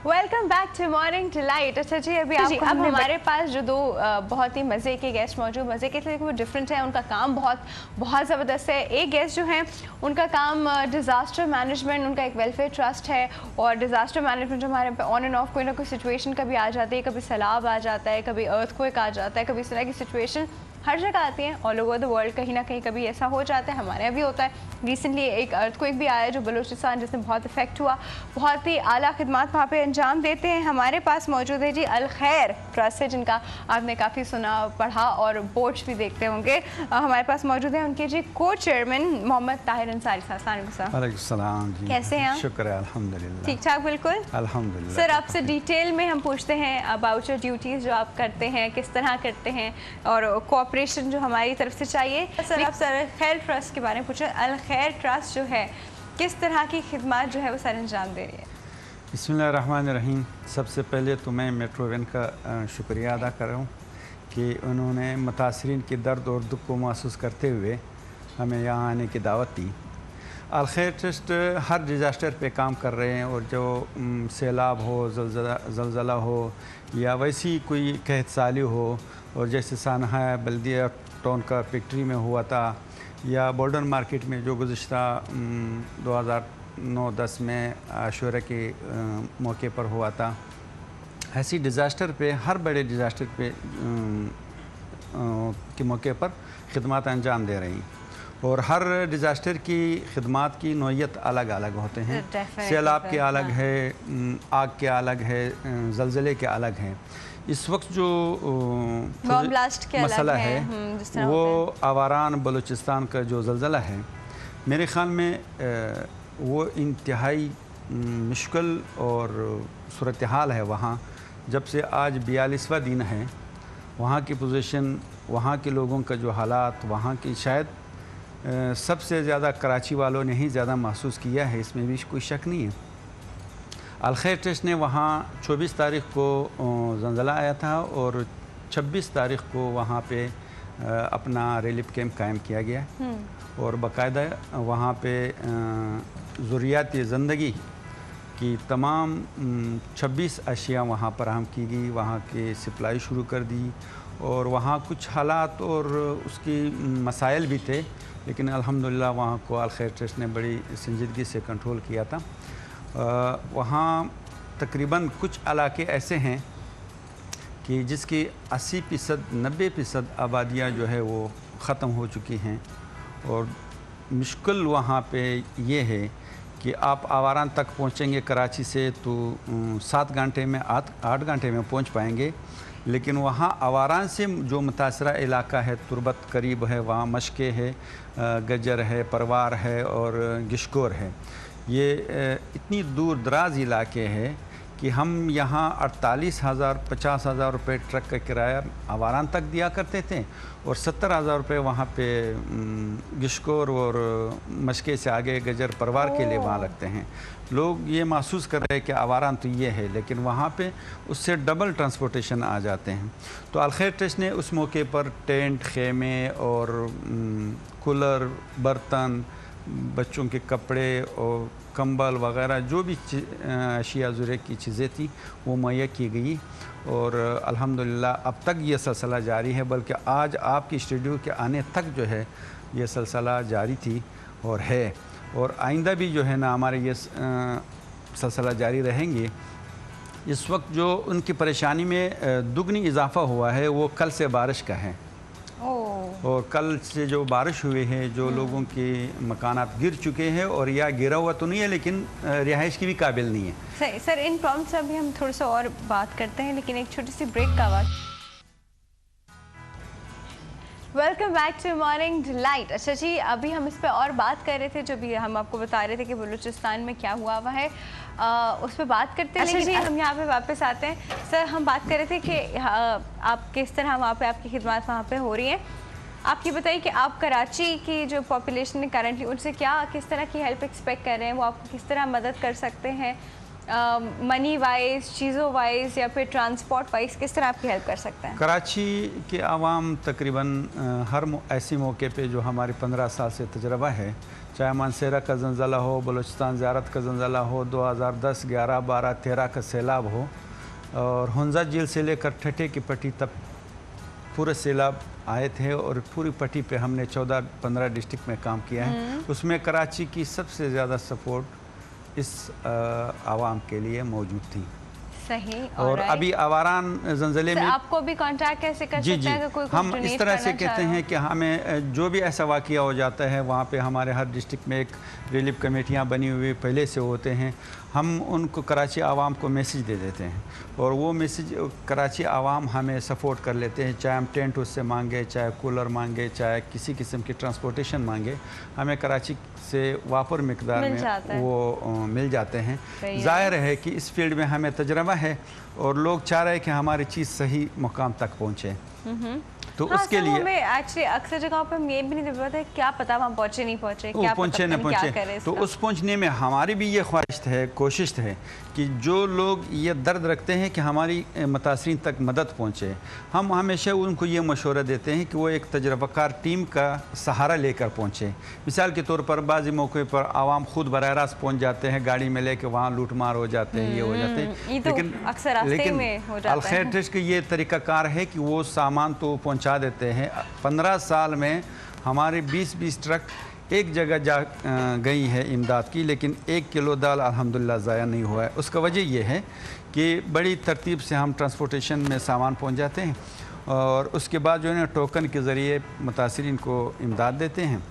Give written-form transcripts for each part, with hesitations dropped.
Welcome back to morning delight. अच्छा जी, अब हमारे पास जो दो बहुत ही मज़े के गेस्ट मौजूद, मज़े के लिए वो डिफरेंट है, उनका काम बहुत ज़बरदस्त है। एक गेस्ट जो हैं उनका काम डिज़ास्टर मैनेजमेंट, उनका एक वेलफेयर ट्रस्ट है। और डिज़ास्टर मैनेजमेंट जो हमारे पे ऑन एंड ऑफ कोई ना कोई सिचुएशन कभी आ जाती है, कभी सैलाब आ जाता है, कभी अर्थक्वेक आ जाता है, कभी इस तरह की सिचुएशन हर जगह आती हैं ऑल ओवर द वर्ल्ड। कहीं ना कहीं कभी ऐसा हो जाता है, हमारे यहाँ भी होता है। रिसेंटली एक अर्थक्वेक भी आया जो बलूचिस्तान, जिसमें बहुत इफेक्ट हुआ। बहुत ही आला खिदमत वहाँ पे अंजाम देते हैं। हमारे पास मौजूद है जी अल खैर ट्रस्ट है, जिनका आपने काफ़ी सुना पढ़ा और बोर्ड्स भी देखते होंगे। हमारे पास मौजूद है उनके जी को चेयरमैन मोहम्मद ताहिर अंसारी साहब। वालेकुम जी, कैसे हैं? शुक्र है, अल्हम्दुलिल्लाह ठीक ठाक। बिल्कुल अल्हम्दुलिल्लाह। सर, आपसे डिटेल में हम पूछते हैं अबाउट योर ड्यूटीज़ जो आप करते हैं, किस तरह करते हैं, और कोऑपरेशन जो हमारी तरफ से चाहिए। सर, आप सर अल खैर ट्रस्ट के बारे में पूछें। अल खैर ट्रस्ट जो है किस तरह की खिदमत जो है वो सर अंजाम दे रही है? बिस्मिल्लाहिर्रहमानिर्रहीम। सबसे पहले तो मैं मेट्रो वैन का शुक्रिया अदा कर रहा हूँ कि उन्होंने मुतासरीन के दर्द और दुख को महसूस करते हुए हमें यहाँ आने की दावत दी। अल खैर ट्रस्ट हर डिज़ास्टर पे काम कर रहे हैं, और जो सैलाब हो, ज़लज़ला हो, या वैसी कोई कहत साली हो, और जैसे सानहा बल्दिया टाउन का फैक्ट्री में हुआ था, या बॉर्डर मार्केट में जो गुज़िश्ता 2009-10 में आशूरा के मौके पर हुआ था, ऐसी डिज़ास्टर पे, हर बड़े डिज़ास्टर पे के मौके पर खिदमत अंजाम दे रही हैं। और हर डिज़ास्टर की खिदमत की नौइयत अलग अलग होते हैं। सैलाब के अलग है, आग के अलग है, ज़लज़ले के अलग हैं। इस वक्त जो मसला है वो आवारान बलूचिस्तान का जो ज़लज़ला है, मेरे ख़्याल में वो इंतहाई मुश्किल और सूरत हाल है वहाँ। जब से आज 42वां दिन है, वहाँ की पोजीशन, वहाँ के लोगों का जो हालात, वहाँ की शायद सबसे ज़्यादा कराची वालों ने ही ज़्यादा महसूस किया है, इसमें भी कोई शक नहीं है। अल खैर ट्रस्ट ने वहाँ 24 तारीख़ को ज़लज़ला आया था, और 26 तारीख़ को वहाँ पे अपना रिलीफ कैंप कायम किया गया, और बाकायदा वहाँ पे ज़रूरियात ज़िंदगी की तमाम 26 अशिया वहाँ पर फराहम की गई, वहाँ के सप्लाई शुरू कर दी। और वहाँ कुछ हालात और उसकी मसाइल भी थे, लेकिन अल्हम्दुलिल्लाह वहाँ को अल खैर ट्रस्ट ने बड़ी संजीदगी से कंट्रोल किया था। वहाँ तकरीबन कुछ इलाके ऐसे हैं कि जिसकी 80% 90% आबादियाँ जो है वो ख़त्म हो चुकी हैं, और मुश्किल वहाँ पे ये है कि आप आवारान तक पहुँचेंगे कराची से तो 7 घंटे में 8 घंटे में पहुँच पाएंगे, लेकिन वहाँ आवारान से जो मुतासरा इलाका है, तुरबत करीब है, वहाँ मशके है, गजर है, परवार है और गिशकोर है। ये इतनी दूर दराज इलाके हैं कि हम यहाँ 48,000 50,000 रुपये ट्रक का किराया आवारान तक दिया करते थे, और 70,000 रुपये वहाँ पे गिशकोर और मशके से आगे गजर परवार के लिए वहाँ लगते हैं। लोग ये महसूस कर रहे हैं कि आवारान तो ये है, लेकिन वहाँ पे उससे डबल ट्रांसपोर्टेशन आ जाते हैं। तो अल खैर ट्रस्ट ने उस मौके पर टेंट, खेमे और कूलर, बर्तन, बच्चों के कपड़े और कंबल वगैरह जो भी अशिया ज़रूरत की चीज़ें थी वो मुहैया की गई, और अल्हम्दुलिल्लाह अब तक ये सिलसिला जारी है। बल्कि आज आपकी स्टूडियो के आने तक जो है ये सिलसिला जारी थी और है, और आइंदा भी जो है ना हमारे ये सिलसिला जारी रहेंगे। इस वक्त जो उनकी परेशानी में दुगनी इजाफ़ा हुआ है वो कल से बारिश का है, और कल से जो बारिश हुई है, जो लोगों के मकानात गिर चुके हैं, और या गिरा हुआ तो नहीं है लेकिन रिहाइश की भी काबिल नहीं है। सर इन प्रॉब्लम से अभी हम थोड़ा सा और बात करते हैं, लेकिन एक छोटी सी ब्रेक का बाद। Welcome back to morning delight. अच्छा जी, अभी हम इस पे और बात कर रहे थे, जो भी हम आपको बता रहे थे कि बलूचिस्तान में क्या हुआ हुआ है, उस पर बात करते हैं। लेकिन हम यहाँ पे वापस आते हैं। सर, हम बात कर रहे थे कि आप किस तरह वहाँ पे आपकी खिदमत वहाँ पे हो रही है। आप ये बताइए कि आप कराची की जो पॉपुलेशन है करंटली, उनसे किस तरह की हेल्प एक्सपेक्ट कर रहे हैं, वो आपको किस तरह मदद कर सकते हैं, मनी वाइज, चीज़ों वाइज, या फिर ट्रांसपोर्ट वाइज, किस तरह आपकी हेल्प कर सकते हैं? कराची के आवाम तकरीबन हर ऐसी मौके पे जो हमारे 15 साल से तजर्बा है, चाहे मानसेरा का ज़लज़ला हो, बलूचिस्तान ज़ियारत का ज़लज़ला हो, 2010, 11, 12, 13 का सैलाब हो, और हुंजा झील से लेकर ठठे की पट्टी तक पूरे सैलाब आए थे और पूरी पट्टी पे हमने 14-15 डिस्ट्रिक्ट में काम किया है। उसमें कराची की सबसे ज़्यादा सपोर्ट इस आवाम के लिए मौजूद थी। सही। और अभी आवारान ज़लज़ले में आपको भी कांटेक्ट कैसे कर सकते हैं? कोई हम इस तरह से कहते हैं कि हमें जो भी ऐसा वाक़या हो जाता है वहाँ पे हमारे हर डिस्ट्रिक्ट में एक रिलीफ कमेटियाँ बनी हुई पहले से होते हैं। हम उनको कराची आवाम को मैसेज दे देते हैं और वो मैसेज कराची आवाम हमें सपोर्ट कर लेते हैं, चाहे हम टेंट उससे मांगे, चाहे कूलर मांगे, चाहे किसी किस्म की ट्रांसपोर्टेशन मांगे, हमें कराची से वापर मिकदार में वो मिल जाते हैं। ज़ाहिर है कि इस फील्ड में हमें तजर्बा है और लोग चाह रहे हैं कि हमारी चीज़ सही मुकाम तक पहुँचे। तो उसके लिए हमें एक्चुअली अक्सर जगहों पे हम ये भी नहीं पता क्या पता वहाँ पहुँचे नहीं पहुँचे, क्या पहुँचे नहीं पहुँचे। तो उस पहुँचने में हमारी भी ये ख्वाहिश है, कोशिश है कि जो लोग ये दर्द रखते हैं कि हमारी मुतासरीन तक मदद पहुँचे, हम हमेशा उनको ये मशवरा देते हैं कि वो एक तजर्बाकार टीम का सहारा लेकर पहुँचे। मिसाल के तौर पर बाज़ी मौके पर आवाम खुद बराह रास्त पहुँच जाते हैं, गाड़ी में लेके वहाँ लूट मार हो जाते हैं, ये हो जाते हैं। लेकिन अलखैर का ये तरीक़ाकार है कि वो सामान तो पहुँचा देते हैं। 15 साल में हमारे 20-20 ट्रक एक जगह जा गई है इमदाद की, लेकिन 1 किलो दाल अल्हम्दुलिल्लाह ज़ाया नहीं हुआ है। उसका वजह यह है कि बड़ी तरतीब से हम ट्रांसपोर्टेशन में सामान पहुंच जाते हैं और उसके बाद जो है ना टोकन के ज़रिए मुतासरीन को इमदाद देते हैं।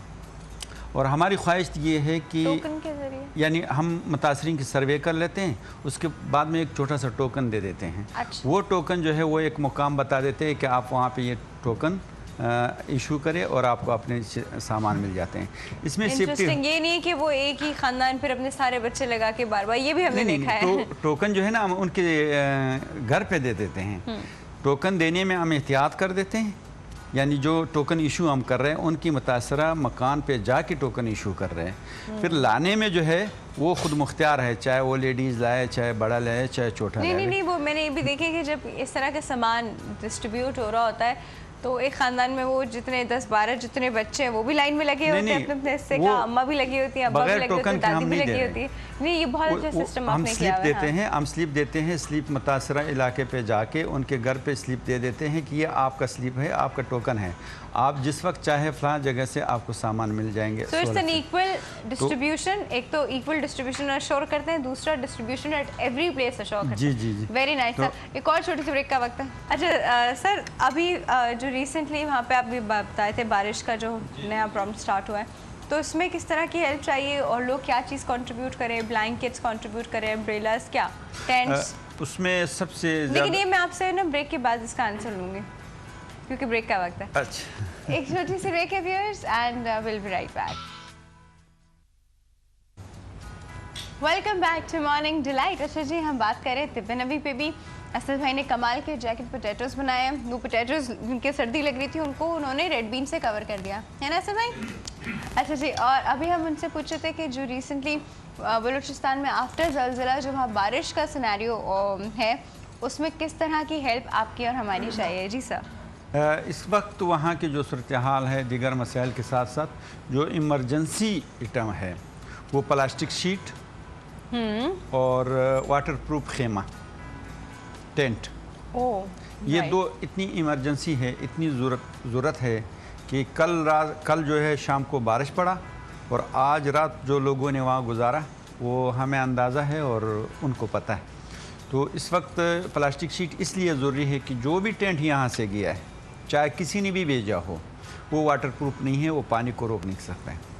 और हमारी ख्वाहिश ये है कि टोकन के ज़रिए यानी हम मुतासरीन की सर्वे कर लेते हैं, उसके बाद में एक छोटा सा टोकन दे देते हैं। अच्छा। वो टोकन जो है वो एक मुकाम बता देते हैं कि आप वहाँ पे ये टोकन इशू करें और आपको अपने सामान मिल जाते हैं। इसमें इंटरेस्टिंग ये नहीं है कि वो एक ही खानदान फिर अपने सारे बच्चे लगा के बार बार, ये भी हमने देखा है। तो टोकन जो है ना हम उनके घर पे दे देते हैं। टोकन देने में हम एहतियात कर देते हैं, यानी जो टोकन इशू हम कर रहे हैं उनकी मुतासरा मकान पे जाके टोकन इशू कर रहे हैं। फिर लाने में जो है वो खुद मुख्तियार है, चाहे वो लेडीज़ लाए, चाहे बड़ा लाए, चाहे छोटा लाए। नहीं, वो मैंने ये भी देखे कि जब इस तरह का सामान डिस्ट्रीब्यूट हो रहा होता है तो एक ख़ानदान में वो जितने 10-12 जितने बच्चे हैं वो भी लाइन में लगे होते हैं अपने अपने हिस्से का। अम्मा भी लगी होती है, अब्बा भी लगे होते हैं, दादी भी लगी होती है। नहीं, ये बहुत अच्छा सिस्टम आपने किया है। हम स्लिप देते हैं, हम स्लिप देते हैं, स्लिप मुतासरा इलाके पे जाके उनके घर पे स्लिप दे देते हैं कि ये आपका स्लिप है, आपका टोकन है, आप जिस वक्त चाहे फलां जगह से आपको सामान मिल जाएंगे। So it's an equal distribution. एक तो इक्वल डिस्ट्रीब्यूशन अश्योर करते हैं, दूसरा distribution at every place assure करते हैं। जी। Very nice sir. एक और छोटी सी ब्रेक का वक्त है। अच्छा सर, अभी जो रिसेंटली वहाँ पे आप भी बताए थे बारिश का जो नया प्रॉब्लम स्टार्ट हुआ है, तो इसमें किस तरह की हेल्प चाहिए और लोग क्या चीज़ कंट्रीब्यूट करें? ब्लैंकेट्स कंट्रीब्यूट करें, अम्ब्रेलास, क्या टेंट्स? उसमें सबसे लेकिन ये मैं आपसे ना ब्रेक के बाद इसका आंसर लूँगी क्योंकि ब्रेक का वक्त है। अच्छा, एक छोटी सी ब्रेक है viewers and will be right back. Welcome back to morning delight. अच्छा जी, हम बात कर रहे थे तिब्बत नबी पे भी असद भाई ने कमाल के जैकेट पोटैटोज़ बनाए। वो पोटैटोज़ जिनके सर्दी लग रही थी उनको उन्होंने रेड बीन से कवर कर दिया है ना असद भाई? अच्छा जी, और अभी हम उनसे पूछ रहे थे कि जो रिसेंटली बलूचिस्तान में आफ्टर ज़लज़ला जो वहाँ बारिश का सिनेरियो है उसमें किस तरह की हेल्प आपकी और हमारी चाहिए? जी सर। इस वक्त वहाँ की जो सूरत हाल है दीगर मसाइल के साथ साथ जो इमरजेंसी आइटम है वो प्लास्टिक शीट और वाटर प्रूफ खेमा, टेंट, ये दो इतनी इमरजेंसी है, इतनी ज़रूरत है कि कल जो है शाम को बारिश पड़ा और आज रात जो लोगों ने वहाँ गुजारा वो हमें अंदाज़ा है और उनको पता है। तो इस वक्त प्लास्टिक शीट इसलिए ज़रूरी है कि जो भी टेंट यहाँ से गया है, चाहे किसी ने भी भेजा हो, वो वाटर प्रूफ नहीं है, वो पानी को रोक नहीं सकता है।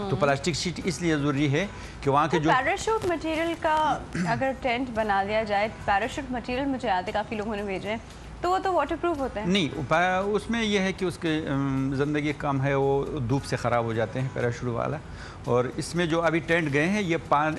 तो प्लास्टिक शीट इसलिए ज़रूरी है कि वहाँ के जो पैराशूट मटेरियल का अगर टेंट बना दिया जाए, पैराशूट मटेरियल मुझे याद है काफ़ी लोगों ने भेजे हैं, तो वो तो वाटर प्रूफ होता है? नहीं, उसमें यह है कि उसके ज़िंदगी कम है, वो धूप से ख़राब हो जाते हैं पैराशूट वाला। और इसमें जो अभी टेंट गए हैं ये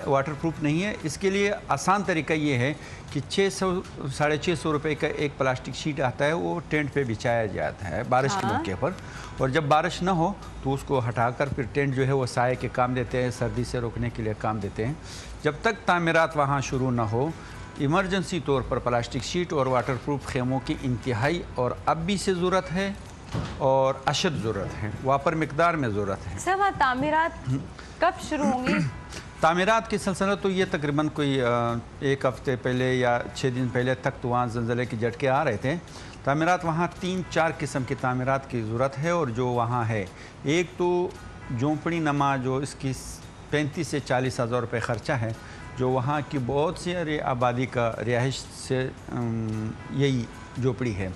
वाटर प्रूफ नहीं है। इसके लिए आसान तरीका ये है कि 600-650 रुपये का एक प्लास्टिक शीट आता है, वो टेंट पे बिछाया जाता है बारिश के मौके पर, और जब बारिश ना हो तो उसको हटाकर फिर टेंट जो है वो साए के काम देते हैं, सर्दी से रोकने के लिए काम देते हैं। जब तक तामीरात वहाँ शुरू ना हो, इमरजेंसी तौर पर प्लास्टिक शीट और वाटर प्रूफ खेमों की इंतहाई और अब भी से ज़रूरत है اور اشد ضرورت ہے، واپر مقدار میں ضرورت ہے۔ سر وہاں تعمیرات کب شروع ہوں گی؟ تعمیرات کی سلسلہ تو یہ تقریباً کوئی 1 ہفتے پہلے یا 6 دن پہلے تک تو وہاں زلزلے کے جھٹکے آ رہے تھے۔ تعمیرات وہاں 3-4 قسم کی تعمیرات کی ضرورت ہے، اور جو وہاں ہے، ایک تو جھونپڑی نما جو اس کی 35 سے 40 ہزار روپے خرچہ ہے، جو وہاں کی بہت سی آبادی کا رہائش سے یہی جھونپڑی ہے،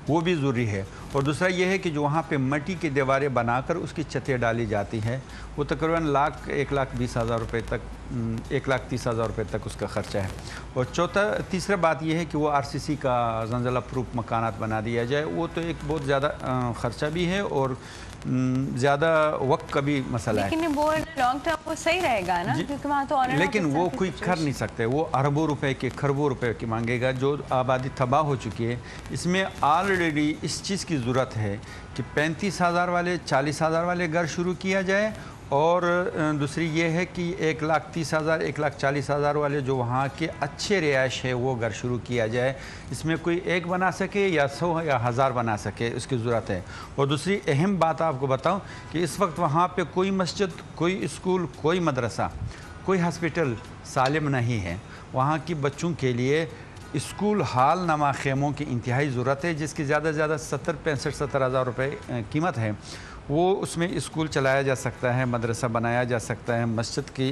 وہ بھی ضروری ہے۔ اور دوسرا یہ ہے کہ جو وہاں پہ مٹی کی دیواریں بنا کر اس کی چھتیں ڈالی جاتی ہیں، وہ تقریباً 1,20,000 روپے تک 1,30,000 روپے تک اس کا خرچہ ہے۔ اور تیسرا بات یہ ہے کہ وہ RCC کا زلزلہ پروف مکانات بنا دیا جائے، وہ تو ایک بہت زیادہ خرچہ بھی ہے اور زیادہ وقت کا بھی مسئلہ ہے، لیکن وہ لانگ ٹرم وہ صحیح رہے گا نا، کیونکہ وہاں تو لیکن وہ کوئی کر نہیں سکتے، وہ اربوں روپے کے کھربوں روپے کی مانگے گا۔ جو آبادی تباہ ہو چکی ہے، اس میں آلریڈی اس چیز کی ضرورت ہے کہ 35,000 والے 40,000 والے گھر شروع کیا جائے، اور دوسری یہ ہے کہ 1,30,000 1,40,000 والے جو وہاں کے اچھے رہائش ہے وہ گھر شروع کیا جائے۔ اس میں کوئی ایک بنا سکے یا 100 یا 1000 بنا سکے، اس کی ضرورت ہے۔ اور دوسری اہم بات آپ کو بتاؤں کہ اس وقت وہاں پہ کوئی مسجد، کوئی اسکول، کوئی مدرسہ، کوئی ہاسپٹل سالم نہیں ہے۔ وہاں کی بچوں کے لیے اسکول ہال نما خیموں کی انتہائی ضرورت ہے، جس کی زیادہ سے زیادہ 70 ہزار روپے قیمت ہے۔ وہ اس میں اسکول چلایا جا سکتا ہے، مدرسہ بنایا جا سکتا ہے، مسجد کی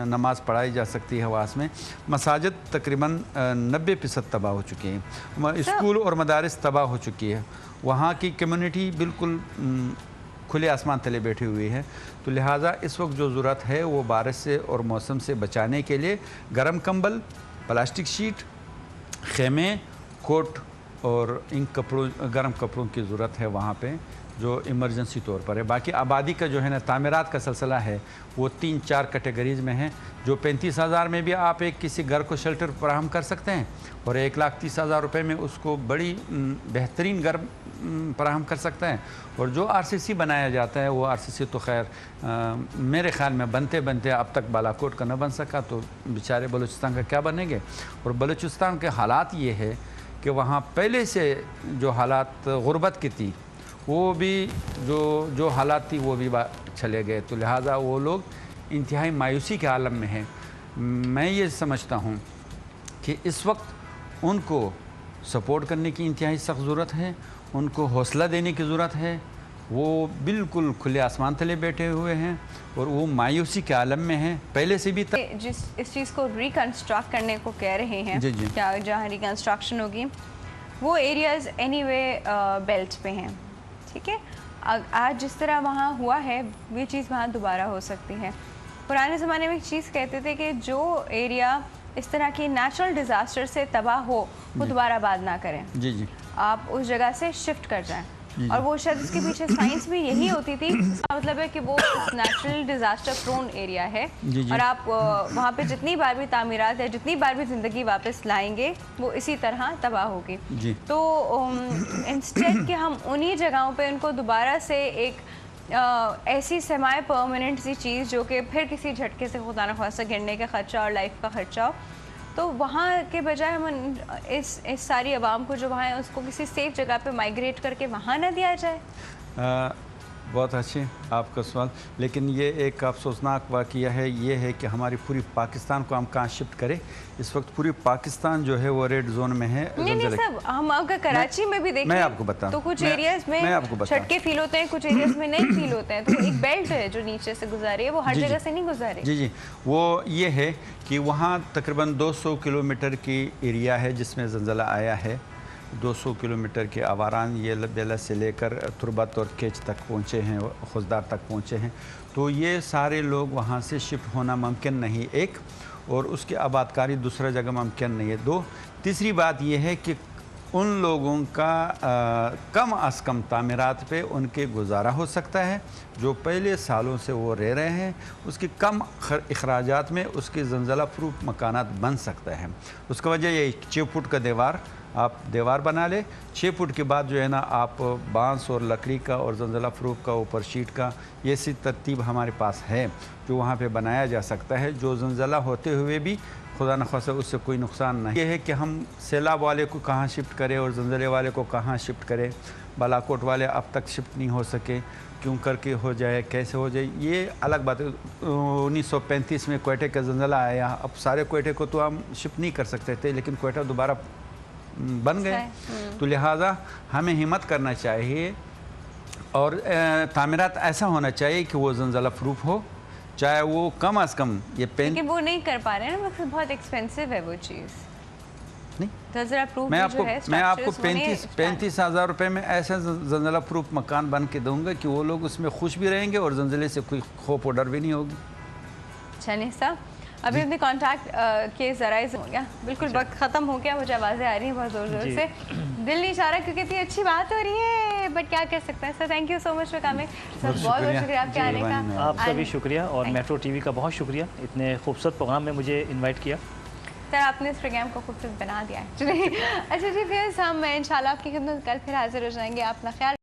نماز پڑھائی جا سکتی ہے۔ واس میں مساجد تقریباً 90% تباہ ہو چکی ہیں، اسکول اور مدارس تباہ ہو چکی ہے۔ وہاں کی کمیونٹی بالکل کھلے آسمان تلے بیٹھی ہوئی ہے، تو لہٰذا اس وقت جو ضرورت ہے وہ بارش سے اور موسم سے بچانے کے لیے گرم کمبل، پلاسٹک شیٹ، خیمے، کوٹ اور ان گرم کپڑوں کی ضرورت ہے وہاں پہ، جو ایمرجنسی طور پر ہے۔ باقی آبادی کا جو ہے نا تعمیرات کا سلسلہ ہے وہ 3-4 کیٹیگریز میں ہیں، جو 35,000 میں بھی آپ ایک کسی گھر کو شیلٹر فراہم کر سکتے ہیں، اور 1,30,000 روپے میں اس کو بڑی بہترین گھر فراہم کر سکتے ہیں۔ اور جو RCC بنایا جاتا ہے وہ RCC تو خیر میرے خیال میں بنتے اب تک بالاکوٹ کا نہ بن سکا، تو بیچارے بلوچستان کا کیا بنیں گے۔ اور بلوچستان کے حالات یہ ہے کہ وہاں پہلے سے جو حالات غربت کی تھی، وہ بھی جو حالات تھی وہ بھی چلے گئے، تو لہٰذا وہ لوگ انتہائی مایوسی کے عالم میں ہیں۔ میں یہ سمجھتا ہوں کہ اس وقت ان کو سپورٹ کرنے کی انتہائی سخت ضرورت ہے، ان کو حوصلہ دینے کی ضرورت ہے۔ وہ بالکل کھلے آسمان تلے بیٹھے ہوئے ہیں اور وہ مایوسی کے عالم میں ہیں، پہلے سے بھی جس اس چیز کو ریکنسٹرکٹ کرنے کو کہہ رہے ہیں، کیا جہاں ریکنسٹرکشن ہوگی وہ ایریاز اینی وے بیلٹ پہ ہیں، ٹھیک ہے۔ آج جس طرح وہاں ہوا ہے یہ چیز وہاں دوبارہ ہو سکتی ہے۔ پرانے زمانے میں ایک چیز کہتے تھے کہ جو ایریا اس طرح کی نیچرل ڈیزاسٹر سے تباہ ہو وہ دوبارہ آباد نہ کریں، آپ اس جگہ سے شفٹ کر جائیں۔ اور وہ شاید اس کے پیچھے سائنس بھی یہی ہوتی تھی، اس کا مطلب ہے کہ وہ نیچرل ڈیزاسٹر پرون ایریا ہے، اور آپ وہاں پہ جتنی بار بھی تعمیرات ہے، جتنی بار بھی زندگی واپس لائیں گے وہ اسی طرح تباہ ہوگی۔ تو انسٹیڈ کہ ہم انہی جگہوں پہ ان کو دوبارہ سے ایک ایسی سیمی پرماننٹ سی چیز جو کہ پھر کسی جھٹکے سے خدا نخواستہ گرنے کا خدشہ اور لائف کا خدشہ ہو، تو وہاں کے بجائے ہم اس ساری عوام کو جو وہاں ہے اس کو کسی سیف جگہ پہ مائگریٹ کر کے وہاں نہ دیا جائے۔ بہت اچھے آپ کا سوال، لیکن یہ ایک افسوسناک واقعہ ہے، یہ ہے کہ ہماری پوری پاکستان کو ہم کہاں شفٹ کریں۔ اس وقت پوری پاکستان جو ہے وہ ریڈ زون میں ہے۔ نہیں سب ہم اگر کراچی میں بھی دیکھیں میں آپ کو بتاؤں تو کچھ ایریاز میں جھٹکے فیل ہوتے ہیں، کچھ ایریاز میں نہیں فیل ہوتے ہیں، تو ایک بیلٹ ہے جو نیچے سے گزاری ہے، وہ ہر جگہ سے نہیں گزاری۔ جی وہ یہ ہے کہ وہاں تقریباً 200 کلومیٹر کی ایریا ہے جس میں زلزلہ آیا ہے۔ 200 کلومیٹر کے آواران یہ بیلا سے لے کر تربت اور کیچ تک پہنچے ہیں، خوزدار تک پہنچے ہیں، تو یہ سارے لوگ وہاں سے شفٹ ہونا ممکن نہیں، ایک، اور اس کی آباد کاری دوسرا جگہ ممکن نہیں ہے، دو۔ تیسری بات یہ ہے کہ ان لوگوں کا کم از کم تعمیرات پہ ان کے گزارا ہو سکتا ہے، جو پہلے سالوں سے وہ رہ رہے ہیں، اس کی کم اخراجات میں اس کے زلزلہ پروف مکانات بن سکتا ہے۔ اس کا وجہ یہ 6 فٹ کا آپ دیوار بنا لے، 6 فٹ کے بعد جو ہے نا آپ بانس اور لکڑی کا اور زلزلہ پروف کا اوپر شیٹ کا یہ سی ترتیب ہمارے پاس ہے جو وہاں پہ بنایا جا سکتا ہے، جو زلزلہ ہوتے ہوئے بھی खुदा न खासा उससे कोई नुकसान नहीं। ये है कि हम सैलाब वाले को कहाँ शिफ्ट करें और ज़लज़ले वाले को कहाँ शिफ्ट करें। बालाकोट वाले अब तक शिफ्ट नहीं हो सके, क्यों करके हो जाए, कैसे हो जाए, ये अलग बात है। 1935 में क्वेटा का ज़लज़ला आया, अब सारे क्वेटे को तो हम शिफ्ट नहीं कर सकते थे, लेकिन क्वेटा दोबारा बन गए। तो लिहाजा हमें हिम्मत करना चाहिए और तामीरात ऐसा होना चाहिए कि वो ज़लज़ला प्रूफ हो, चाहे वो कम अज़ कम ये पेन। लेकिन वो नहीं कर पा रहे हैं ना, मतलब बहुत एक्सपेंसिव है वो चीज़। नहीं, ज़लज़ला प्रूफ मैं आपको 35,000 रुपये में ऐसा ज़लज़ला प्रूफ मकान बन के दूंगा कि वो लोग उसमें खुश भी रहेंगे और ज़लज़ले से कोई खौफ और डर भी नहीं होगी। चलिए साहब, अभी अपने कॉन्टैक्ट के ज़राए हो गया, बिल्कुल वक्त ख़त्म हो गया, मुझे आवाज़ें आ रही हैं बहुत ज़ोर ज़ोर से, दिल नहीं चाह रहा क्योंकि इतनी अच्छी बात हो रही है, बट क्या कर सकते हैं। Sir thank you so much for coming sir, बहुत बहुत शुक्रिया आपके आने का। आपका भी शुक्रिया और मेट्रो टीवी का बहुत शुक्रिया, इतने खूबसूरत प्रोग्राम में मुझे इन्वाइट किया। सर आपने इस प्रोग्राम को खूबसूरत बना दिया है। अच्छा जी, फिर हम इंशाल्लाह आपकी खिदमत कल फिर हाजिर हो जाएंगे। आप अपना ख्याल